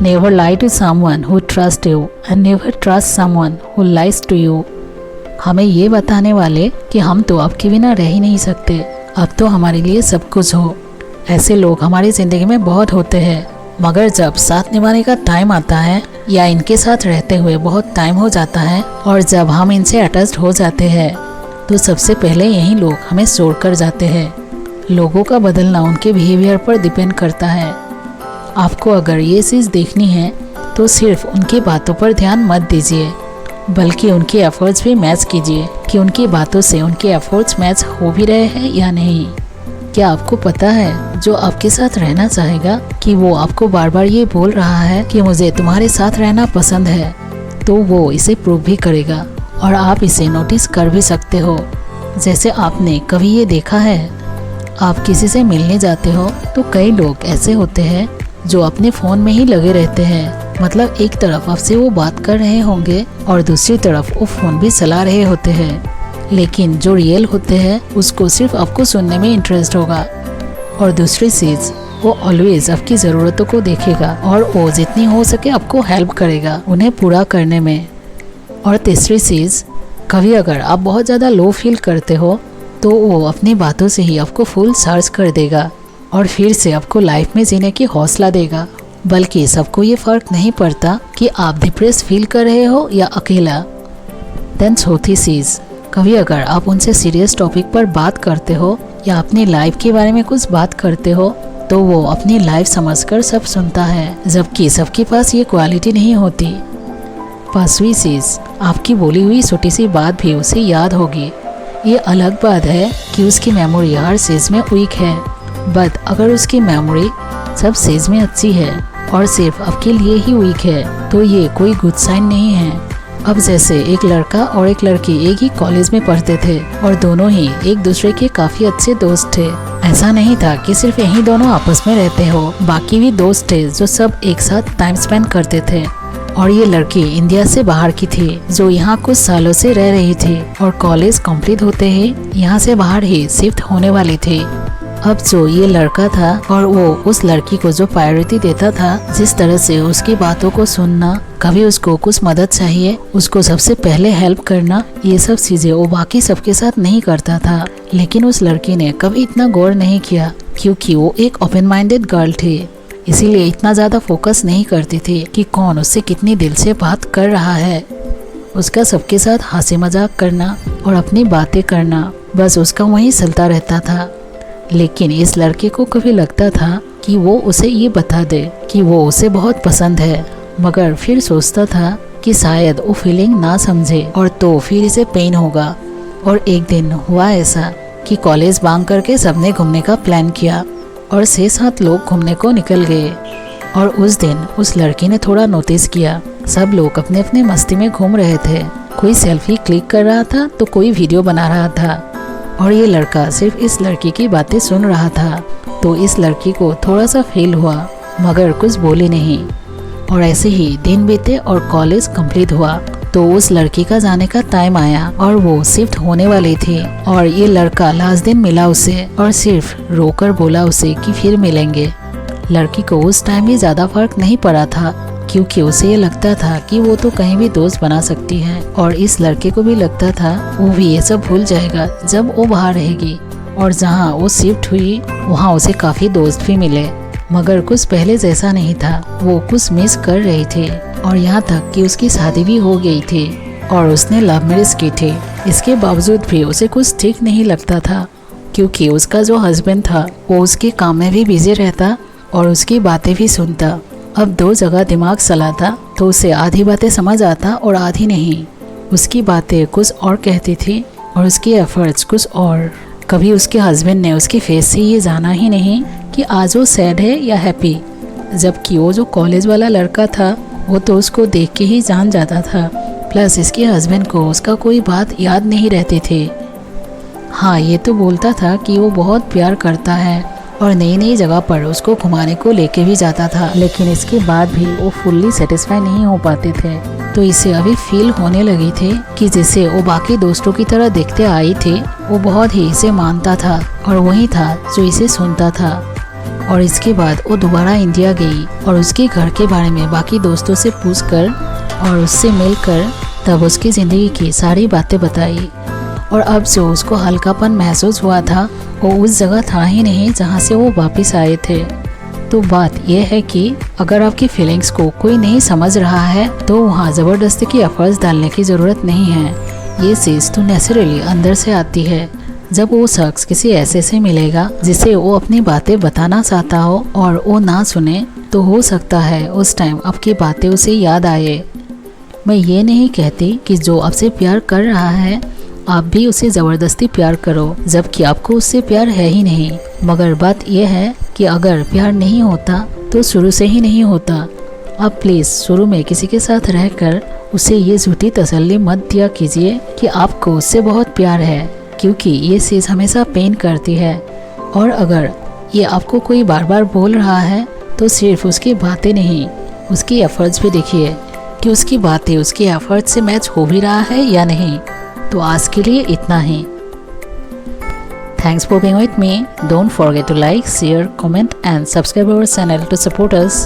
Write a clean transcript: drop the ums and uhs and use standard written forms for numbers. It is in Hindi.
Never lie to someone who trust you and never trust someone who lies to you. हमें ये बताने वाले कि हम तो आपके बिना रह ही नहीं सकते, अब तो हमारे लिए सब कुछ हो। ऐसे लोग हमारी ज़िंदगी में बहुत होते हैं, मगर जब साथ निभाने का टाइम आता है या इनके साथ रहते हुए बहुत टाइम हो जाता है और जब हम इनसे अटैच्ड हो जाते हैं तो सबसे पहले यही लोग हमें छोड़ कर जाते हैं। लोगों का बदलना उनके बिहेवियर पर डिपेंड करता है। आपको अगर ये चीज़ देखनी है तो सिर्फ उनकी बातों पर ध्यान मत दीजिए, बल्कि उनके एफर्ट्स भी मैच कीजिए कि उनकी बातों से उनके एफर्ट्स मैच हो भी रहे हैं या नहीं। क्या आपको पता है जो आपके साथ रहना चाहेगा कि वो आपको बार बार ये बोल रहा है कि मुझे तुम्हारे साथ रहना पसंद है, तो वो इसे प्रूव भी करेगा और आप इसे नोटिस कर भी सकते हो। जैसे आपने कभी ये देखा है, आप किसी से मिलने जाते हो तो कई लोग ऐसे होते हैं जो अपने फ़ोन में ही लगे रहते हैं। मतलब एक तरफ आपसे वो बात कर रहे होंगे और दूसरी तरफ वो फ़ोन भी चला रहे होते हैं, लेकिन जो रियल होते हैं उसको सिर्फ आपको सुनने में इंटरेस्ट होगा। और दूसरी चीज़, वो ऑलवेज आपकी ज़रूरतों को देखेगा और वो जितनी हो सके आपको हेल्प करेगा उन्हें पूरा करने में। और तीसरी चीज़, कभी अगर आप बहुत ज़्यादा लो फील करते हो तो वो अपनी बातों से ही आपको फुल चार्ज कर देगा और फिर से आपको लाइफ में जीने की हौसला देगा। बल्कि सबको ये फ़र्क नहीं पड़ता कि आप डिप्रेस फील कर रहे हो या अकेला। देन चौथी चीज़, कभी अगर आप उनसे सीरियस टॉपिक पर बात करते हो या अपनी लाइफ के बारे में कुछ बात करते हो तो वो अपनी लाइफ समझकर सब सुनता है, जबकि सबके पास ये क्वालिटी नहीं होती। पांचवी चीज़, आपकी बोली हुई छोटी सी बात भी उसे याद होगी। ये अलग बात है कि उसकी मेमोरी हर चीज़ में वीक है, बट अगर उसकी मेमोरी सब चीज़ में अच्छी है और सिर्फ आपके लिए ही वीक है तो ये कोई गुड साइन नहीं है। अब जैसे एक लड़का और एक लड़की एक ही कॉलेज में पढ़ते थे और दोनों ही एक दूसरे के काफ़ी अच्छे दोस्त थे। ऐसा नहीं था कि सिर्फ यही दोनों आपस में रहते हो, बाकी भी दोस्त थे जो सब एक साथ टाइम स्पेंड करते थे। और ये लड़की इंडिया से बाहर की थी जो यहाँ कुछ सालों से रह रही थी और कॉलेज कंप्लीट होते ही यहाँ से बाहर ही शिफ्ट होने वाली थी। अब जो ये लड़का था और वो उस लड़की को जो प्रायोरिटी देता था, जिस तरह से उसकी बातों को सुनना, कभी उसको कुछ मदद चाहिए उसको सबसे पहले हेल्प करना, ये सब चीजें वो बाकी सबके साथ नहीं करता था। लेकिन उस लड़की ने कभी इतना गौर नहीं किया क्योंकि वो एक ओपन माइंडेड गर्ल थी, इसीलिए इतना ज़्यादा फोकस नहीं करती थी कि कौन उससे कितनी दिल से बात कर रहा है। उसका सबके साथ हंसी मजाक करना और अपनी बातें करना, बस उसका वहीं चलता रहता था। लेकिन इस लड़के को कभी लगता था कि वो उसे ये बता दे कि वो उसे बहुत पसंद है, मगर फिर सोचता था कि शायद वो फीलिंग ना समझे और तो फिर इसे पेन होगा। और एक दिन हुआ ऐसा कि कॉलेज बांग करके सबने घूमने का प्लान किया और 6-7 लोग घूमने को निकल गए। और उस दिन उस लड़की ने थोड़ा नोटिस किया, सब लोग अपने अपने मस्ती में घूम रहे थे। कोई सेल्फी क्लिक कर रहा था तो कोई वीडियो बना रहा था और ये लड़का सिर्फ इस लड़की की बातें सुन रहा था। तो इस लड़की को थोड़ा सा फील हुआ, मगर कुछ बोली नहीं। और ऐसे ही दिन बीते और कॉलेज कंप्लीट हुआ तो उस लड़की का जाने का टाइम आया और वो शिफ्ट होने वाली थी। और ये लड़का लास्ट दिन मिला उसे और सिर्फ रोकर बोला उसे कि फिर मिलेंगे। लड़की को उस टाइम भी ज़्यादा फर्क नहीं पड़ा था क्योंकि उसे ये लगता था कि वो तो कहीं भी दोस्त बना सकती है और इस लड़के को भी लगता था वो भी ये सब भूल जाएगा जब वो बाहर रहेगी। और जहाँ वो शिफ्ट हुई वहाँ उसे काफ़ी दोस्त भी मिले, मगर कुछ पहले जैसा नहीं था। वो कुछ मिस कर रही थी और यहाँ तक कि उसकी शादी भी हो गई थी और उसने लव मैरिज की थी। इसके बावजूद भी उसे कुछ ठीक नहीं लगता था क्योंकि उसका जो हस्बैंड था वो उसके काम में भी बिजी रहता और उसकी बातें भी सुनता। अब 2 जगह दिमाग चलाता तो उसे आधी बातें समझ आता और आधी नहीं। उसकी बातें कुछ और कहती थी और उसके एफर्ट्स कुछ और। कभी उसके हस्बैंड ने उसके फेस से ये जाना ही नहीं कि आज वो सैड है या हैप्पी, जबकि वो जो कॉलेज वाला लड़का था वो तो उसको देख के ही जान जाता था। प्लस इसके हस्बैंड को उसका कोई बात याद नहीं रहती थी। हाँ, ये तो बोलता था कि वो बहुत प्यार करता है और नई नई जगह पर उसको घुमाने को लेके भी जाता था, लेकिन इसके बाद भी वो फुल्ली सेटिस्फाई नहीं हो पाते थे। तो इसे अभी फील होने लगी थी कि जिसे वो बाकी दोस्तों की तरह देखते आई थी वो बहुत ही इसे मानता था और वही था जो इसे सुनता था। और इसके बाद वो दोबारा इंडिया गई और उसके घर के बारे में बाकी दोस्तों से पूछकर और उससे मिलकर तब उसकी ज़िंदगी की सारी बातें बताई। और अब जो उसको हल्कापन महसूस हुआ था वो उस जगह था ही नहीं जहाँ से वो वापस आए थे। तो बात यह है कि अगर आपकी फीलिंग्स को कोई नहीं समझ रहा है तो वहाँ ज़बरदस्ती की एफर्ट्स डालने की ज़रूरत नहीं है। ये चीज़ तो नेचुरली अंदर से आती है। जब वो शख्स किसी ऐसे से मिलेगा जिसे वो अपनी बातें बताना चाहता हो और वो ना सुने तो हो सकता है उस टाइम आपकी बातें उसे याद आए। मैं ये नहीं कहती कि जो आपसे प्यार कर रहा है आप भी उसे ज़बरदस्ती प्यार करो जबकि आपको उससे प्यार है ही नहीं। मगर बात यह है कि अगर प्यार नहीं होता तो शुरू से ही नहीं होता। आप प्लीज़ शुरू में किसी के साथ रहकर उसे ये झूठी तसल्ली मत दिया कीजिए कि आपको उससे बहुत प्यार है, क्योंकि ये चीज़ हमेशा पेन करती है। और अगर ये आपको कोई बार बार बोल रहा है तो सिर्फ उसकी बातें नहीं उसकी एफर्ट्स भी देखिए कि उसकी बातें उसकी एफर्ट्स से मैच हो भी रहा है या नहीं। तो आज के लिए इतना ही। Thanks for being with me. Don't forget to like, share, comment and subscribe our channel to support us.